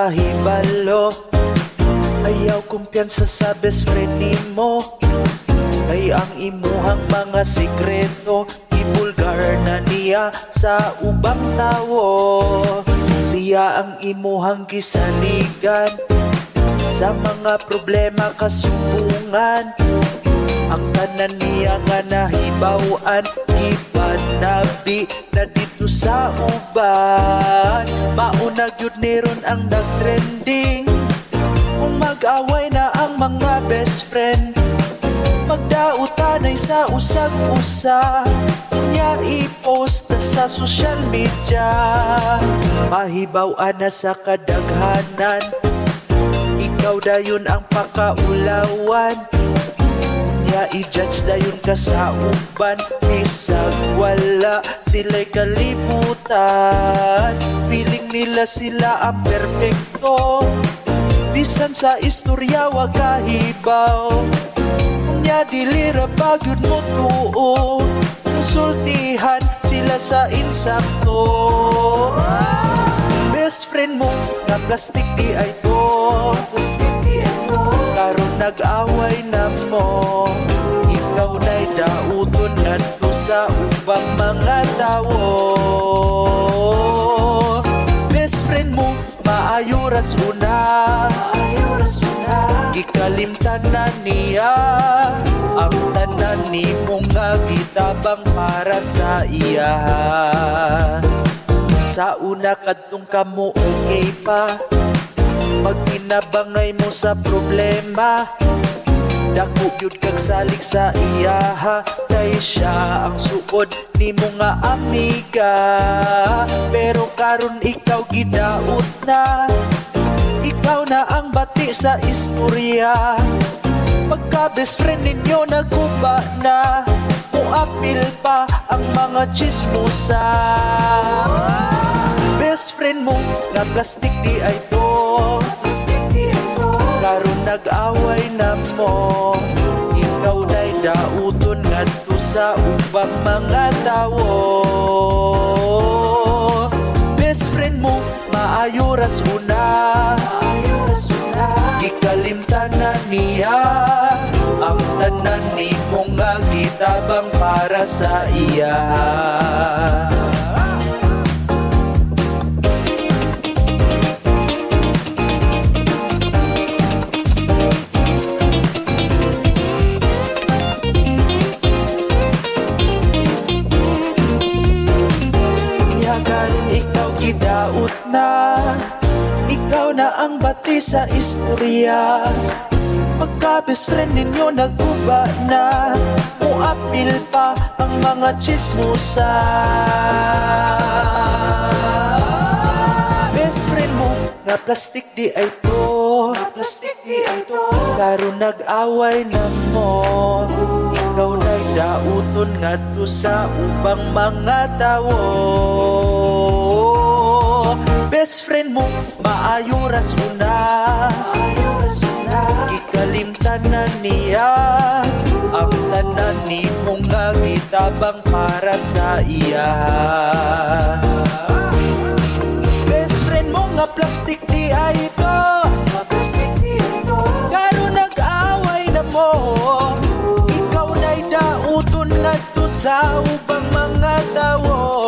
kahibalo. Ayaw kumpiyansa sa best friend nimo, kay ang imuhang mga sikreto ibulgar na niya sa ubang tawo. Siya ang imuhang gisaligan sa mga problema kasumbungan. Ang tanan niya nga nahibawan, gipanabi na dito sa uban. Mauna gyud ni ron ang nagtrending, kung mag-away na ang mga best friend. Magdautanay sa usag-usa, niya i-post na sa social media. Mahibaw-an na sa kadaghanan, ikaw dayon ang pakaulawan. Niya i-judge dayon ka sa uban, bisag wala sila'y kalibutan. Feeling nila sila ang perfecto, bisan sa istorya wag kahibaw. Nya dilira bagyod mo tuo, sultihan sila sa insakto. Best friend mo na plastic di ay to, plastic di ay to. Karon nag-away na mo, ikaw na'y dauton ngadto sa ubang mga tawo. Best friend mo maayo ras una, maayo ras una. Gikalimtan na niya ang tanan ni mong nga gitabang para sa iya. Sa una kadtong kamo okay pa, magkinabangay mo sa problema. Dako gyud kag salig sa iya, kay siya ang suod ni mo nga amiga. Pero karon ikaw gidaot na, ikaw na ang bati sa istorya. Pagka best friend ninyo naguba na, muapil pa ang mga chismosa. Best friend mo nga plastic di ay to, plastic di ay to. Karon nag-away na mo, ikaw na'y dauton ngadto sa ubang mga tawo. Best friend mo maayo ras una, maayo ras una. Gikalimtan na niya ang tanan ni mong nga gitabang para sa iya. Gidaot na, ikaw na ang bati sa istorya. Pagka best friend ninyo naguba na, muapil pa ang mga chismosa. Best friend mo nga plastic di ay to, plastic di ay to. Karon nag-away na mo, ikaw na'y dauton ngadto sa ubang mga tawo. Best friend mo maayo ras una, maayo ras una. Gikalimtan na niya ang tanan ni mong nga gitabang para sa iya. Best friend mo nga plastic di ay ito, plastic di ito. Karon nag-away na mo, ikaw na'y dauton ngadto sa ubang mga tawo.